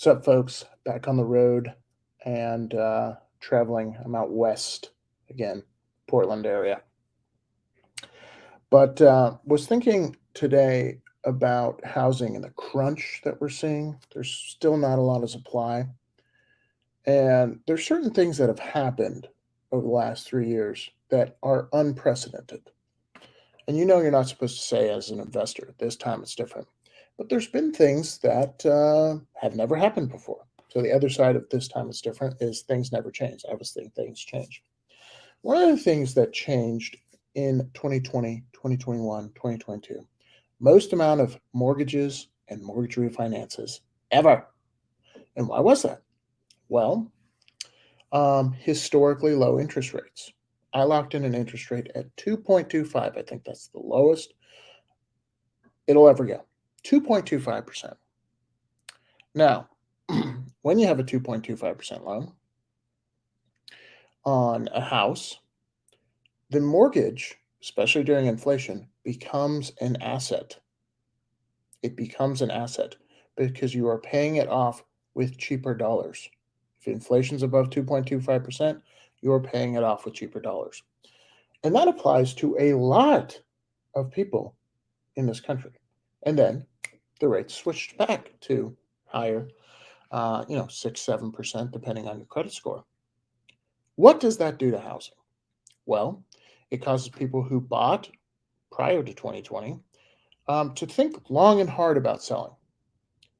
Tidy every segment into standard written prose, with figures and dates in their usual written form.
What's up, folks? Back on the road and traveling. I'm out west again, Portland area. But was thinking today about housing and the crunch that we're seeing. There's still not a lot of supply, and there's certain things that have happened over the last 3 years that are unprecedented. And you know you're not supposed to say as an investor, this time it's different. But there's been things that have never happened before. So the other side of this time it's different is things never change. Obviously, things change. One of the things that changed in 2020, 2021, 2022, most amount of mortgages and mortgage refinances ever. And why was that? Well, historically low interest rates. I locked in an interest rate at 2.25. I think that's the lowest it'll ever go. 2.25%. Now, when you have a 2.25% loan on a house, the mortgage, especially during inflation, becomes an asset. It becomes an asset because you are paying it off with cheaper dollars. If inflation's above 2.25%, you're paying it off with cheaper dollars. And that applies to a lot of people in this country. And then the rates switched back to higher, 6, 7%, depending on your credit score. What does that do to housing? Well, it causes people who bought prior to 2020 to think long and hard about selling.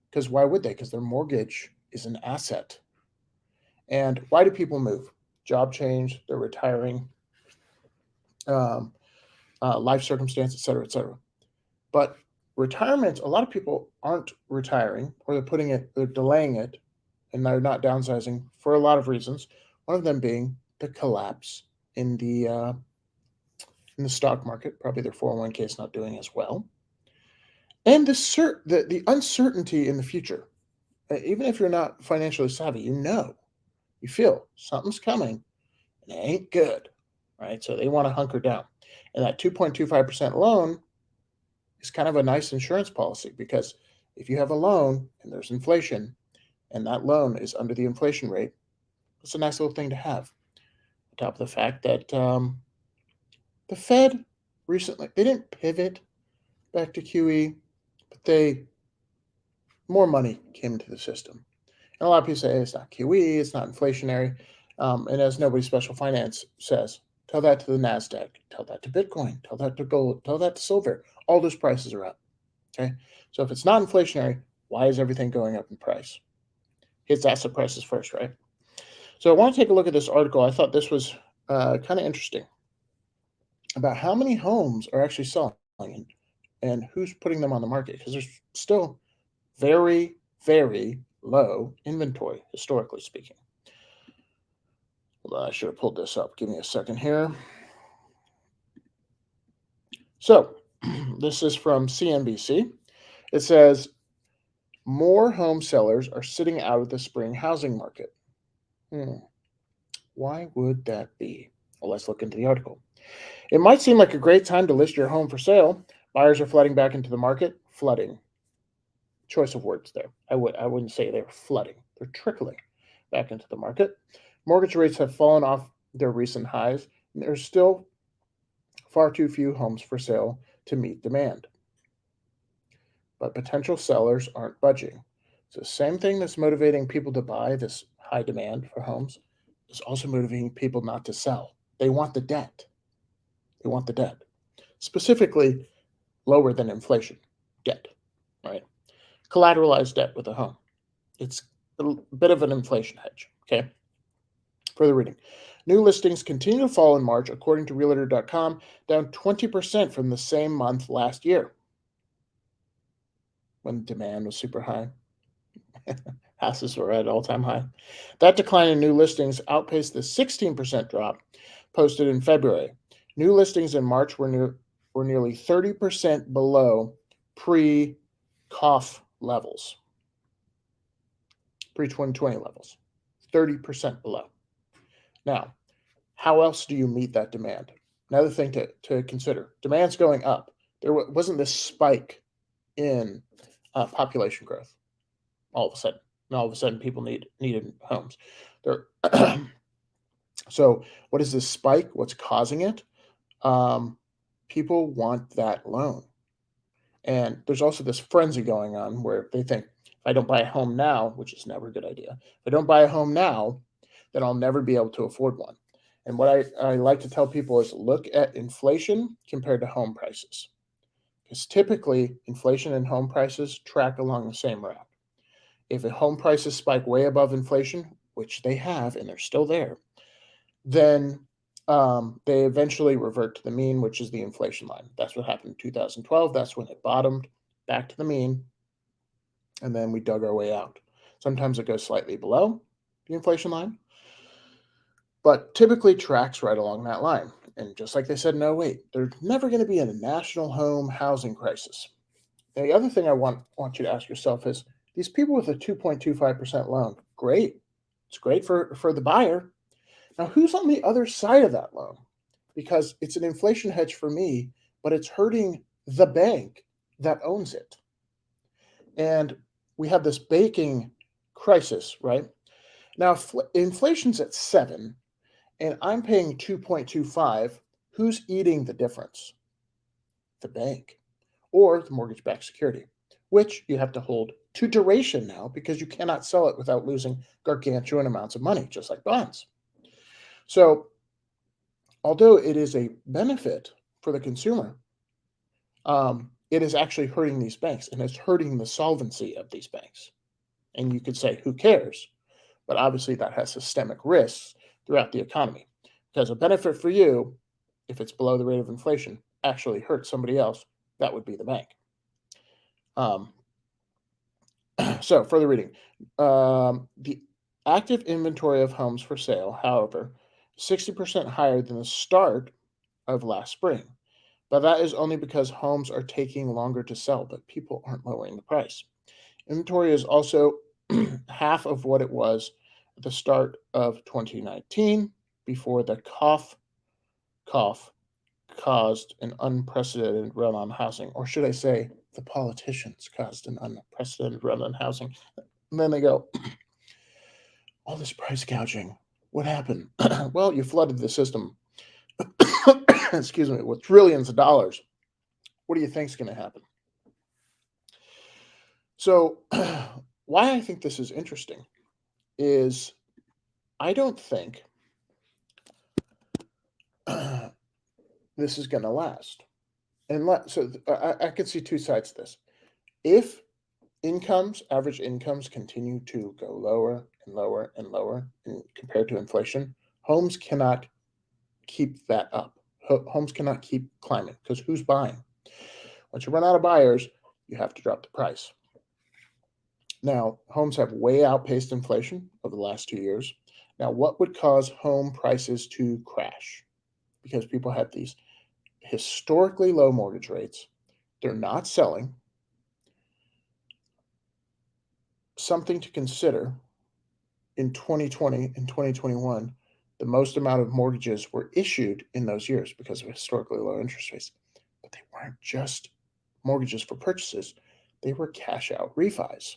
Because why would they? Because their mortgage is an asset. And why do people move? Job change, they're retiring, um, life circumstance, et cetera, et cetera. But retirement, a lot of people aren't retiring, or they're delaying it, and they're not downsizing for a lot of reasons. One of them being the collapse in the stock market. Probably their 401k is not doing as well, and the uncertainty in the future. Even if you're not financially savvy, you feel something's coming, and it ain't good, right? So they want to hunker down, and that 2.25% loan is kind of a nice insurance policy because if you have a loan and there's inflation and that loan is under the inflation rate, it's a nice little thing to have. On top of the fact that the Fed recently, they didn't pivot back to QE, but more money came into the system. And a lot of people say it's not QE, it's not inflationary. And as nobody special finance says, tell that to the NASDAQ, tell that to Bitcoin, tell that to gold, tell that to silver. All those prices are up. Okay. So if it's not inflationary, why is everything going up in price? Hits asset prices first, right? So I want to take a look at this article. I thought this was kind of interesting about how many homes are actually selling and who's putting them on the market because there's still very, very low inventory, historically speaking. Well, I should have pulled this up. Give me a second here. So this is from CNBC. It says, more home sellers are sitting out of the spring housing market. Why would that be? Well, let's look into the article. It might seem like a great time to list your home for sale. Buyers are flooding back into the market. Flooding. Choice of words there. I wouldn't say they're flooding. They're trickling back into the market. Mortgage rates have fallen off their recent highs, and there's still far too few homes for sale to meet demand. But potential sellers aren't budging. It's the same thing that's motivating people to buy, this high demand for homes, is also motivating people not to sell. They want the debt. They want the debt. Specifically, lower than inflation debt, right? Collateralized debt with a home. It's a bit of an inflation hedge, okay? Further reading. New listings continue to fall in March, according to Realtor.com, down 20% from the same month last year when demand was super high. Houses were at all-time high. That decline in new listings outpaced the 16% drop posted in February. New listings in March were nearly 30% below pre-cough levels, pre-2020 levels, 30% below. Now, how else do you meet that demand? Another thing to consider, demand's going up. There wasn't this spike in population growth all of a sudden. and all of a sudden people needed homes. There, so what is this spike? What's causing it? Um, People want that loan, and there's also this frenzy going on where they think if I don't buy a home now, which is never a good idea, if I don't buy a home now, then I'll never be able to afford one. And what I like to tell people is look at inflation compared to home prices. Because typically, inflation and home prices track along the same route. If home prices spike way above inflation, which they have and they're still there, then they eventually revert to the mean, which is the inflation line. That's what happened in 2012. That's when it bottomed back to the mean, and then we dug our way out. Sometimes it goes slightly below the inflation line, but typically tracks right along that line. And just like they said in '08, there's never going to be a national home housing crisis. Now, the other thing I want you to ask yourself is these people with a 2.25% loan, great. It's great for the buyer. Now, who's on the other side of that loan? Because it's an inflation hedge for me, but it's hurting the bank that owns it. And we have this banking crisis, right? Now, if inflation's at 7 and I'm paying 2.25, who's eating the difference? The bank or the mortgage-backed security, which you have to hold to duration now because you cannot sell it without losing gargantuan amounts of money, just like bonds. So, although it is a benefit for the consumer, it is actually hurting these banks and it's hurting the solvency of these banks. And you could say, who cares? But obviously, that has systemic risks throughout the economy because a benefit for you, if it's below the rate of inflation, actually hurts somebody else. That would be the bank. Um, so, further reading. The active inventory of homes for sale, however, 60% higher than the start of last spring. But that is only because homes are taking longer to sell, but people aren't lowering the price. Inventory is also half of what it was at the start of 2019 before the cough caused an unprecedented run on housing. Or should I say, the politicians caused an unprecedented run on housing. And then they go, all this price gouging. What happened? Well, you flooded the system, excuse me, with trillions of dollars. What do you think is going to happen? So, why I think this is interesting is I don't think this is going to last. And I could see two sides to this. If average incomes continue to go lower and lower and lower compared to inflation, homes cannot keep that up. Homes cannot keep climbing because who's buying? Once you run out of buyers, you have to drop the price. Now, homes have way outpaced inflation over the last 2 years. Now, what would cause home prices to crash? Because people have these historically low mortgage rates. They're not selling. Something to consider in 2020 and 2021, the most amount of mortgages were issued in those years because of historically low interest rates. But they weren't just mortgages for purchases, they were cash out refis.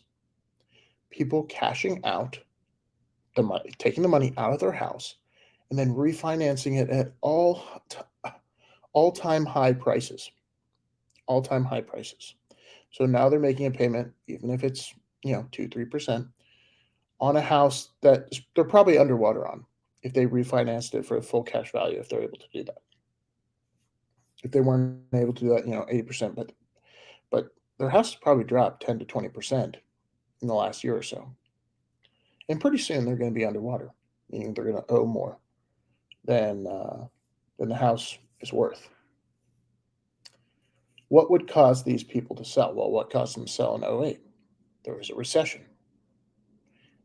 People cashing out the money, taking the money out of their house, and then refinancing it at all-time high prices. All-time high prices. So now they're making a payment, even if it's 2-3%, on a house that they're probably underwater on if they refinanced it for a full cash value, if they're able to do that. If they weren't able to do that, 80%, but their house has probably dropped 10 to 20% in the last year or so. And pretty soon they're going to be underwater, meaning they're going to owe more than the house is worth. What would cause these people to sell? Well, what caused them to sell in '08? There was a recession.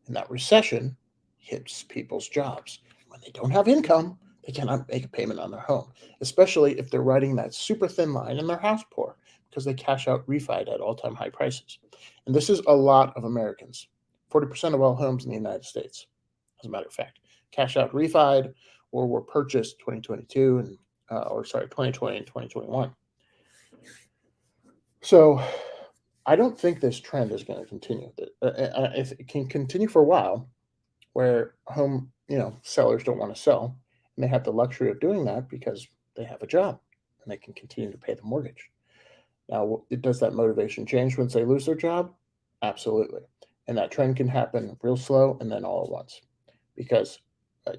And that recession hits people's jobs. When they don't have income, they cannot make a payment on their home, especially if they're riding that super thin line and their house poor because they cash out refied at all-time high prices. And this is a lot of Americans. 40% of all homes in the United States, as a matter of fact, cash out refied or were purchased 2022 and 2020 and 2021. So I don't think this trend is going to continue. If it can continue for a while, where home, sellers don't want to sell, and they have the luxury of doing that because they have a job and they can continue to pay the mortgage. Now, does that motivation change once they lose their job? Absolutely. And that trend can happen real slow and then all at once because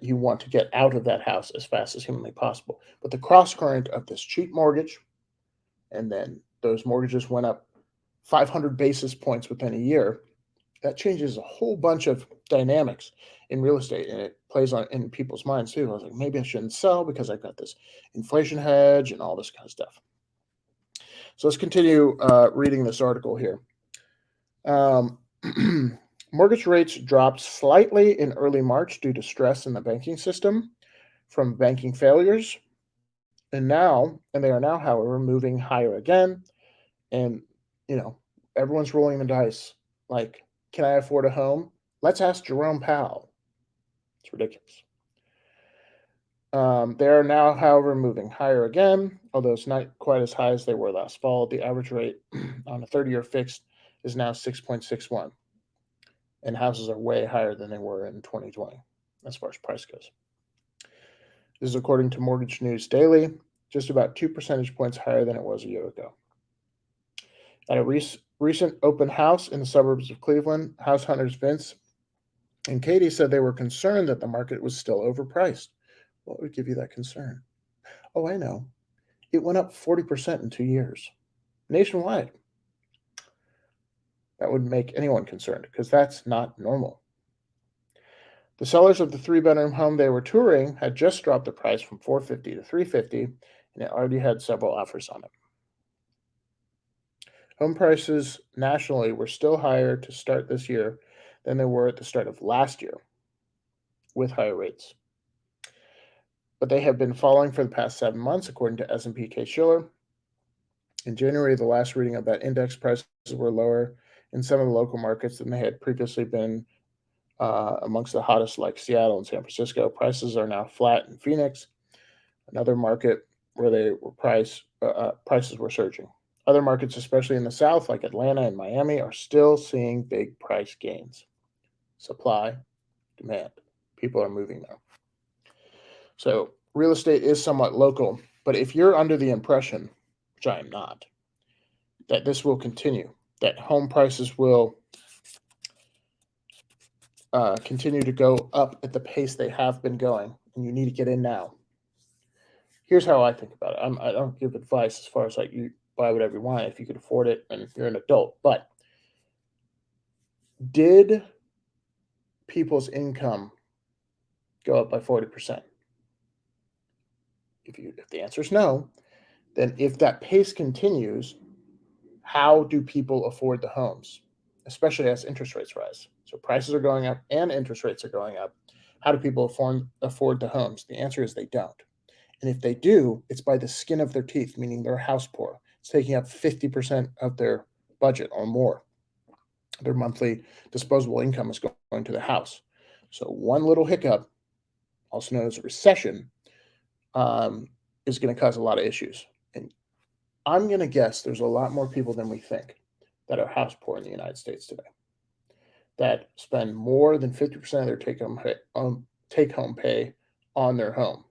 you want to get out of that house as fast as humanly possible. But the cross current of this cheap mortgage, and then those mortgages went up 500 basis points within a year, that changes a whole bunch of dynamics in real estate, and it plays on in people's minds too. I was like, maybe I shouldn't sell because I've got this inflation hedge and all this kind of stuff. So let's continue reading this article here. Um, mortgage rates dropped slightly in early March due to stress in the banking system from banking failures, and they are now, however, moving higher again. And you know, everyone's rolling the dice. Like, can I afford a home? Let's ask Jerome Powell. It's ridiculous. They are now, however, moving higher again, although it's not quite as high as they were last fall. The average rate on a 30-year fixed is now 6.61, and houses are way higher than they were in 2020 as far as price goes. This is according to Mortgage News Daily, just about 2 percentage points higher than it was a year ago. At a recent open house in the suburbs of Cleveland, house hunters Vince and Katie said they were concerned that the market was still overpriced. What would give you that concern? Oh, I know. It went up 40% in 2 years nationwide. That would make anyone concerned because that's not normal. The sellers of the 3-bedroom home they were touring had just dropped the price from $450 to $350, and it already had several offers on it. Home prices nationally were still higher to start this year than they were at the start of last year, with higher rates. But they have been falling for the past 7 months, according to S&P Case-Shiller. In January, the last reading of that index, prices were lower in some of the local markets than they had previously been amongst the hottest, like Seattle and San Francisco. Prices are now flat in Phoenix, another market where prices were surging. Other markets, especially in the South, like Atlanta and Miami, are still seeing big price gains. Supply, demand. People are moving there. So real estate is somewhat local, but if you're under the impression, which I am not, that this will continue, that home prices will continue to go up at the pace they have been going, and you need to get in now. Here's how I think about it. I don't give advice as far as like you buy whatever you want if you could afford it and you're an adult. But did people's income go up by 40%? If the answer is no, then if that pace continues, how do people afford the homes, especially as interest rates rise? So prices are going up and interest rates are going up. How do people afford the homes? The answer is they don't. And if they do, it's by the skin of their teeth, meaning they're house poor. It's taking up 50% of their budget or more. Their monthly disposable income is going to the house. So one little hiccup, also known as a recession, is going to cause a lot of issues. And I'm going to guess there's a lot more people than we think that are house poor in the United States today that spend more than 50% of their take-home pay on their home.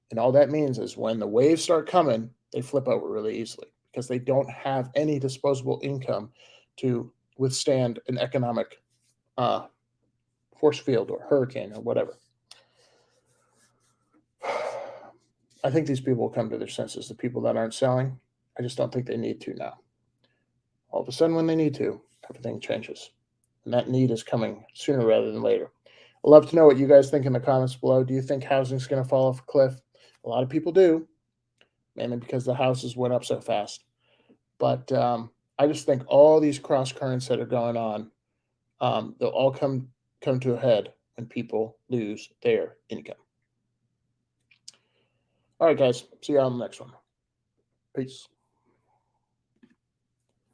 And all that means is when the waves start coming, they flip over really easily because they don't have any disposable income to withstand an economic force field or hurricane or whatever. I think these people will come to their senses, the people that aren't selling. I just don't think they need to now. All of a sudden, when they need to, everything changes. And that need is coming sooner rather than later. I'd love to know what you guys think in the comments below. Do you think housing is going to fall off a cliff? A lot of people do, mainly because the houses went up so fast. But I just think all these cross currents that are going on, they'll all come to a head when people lose their income. All right, guys. See you on the next one. Peace.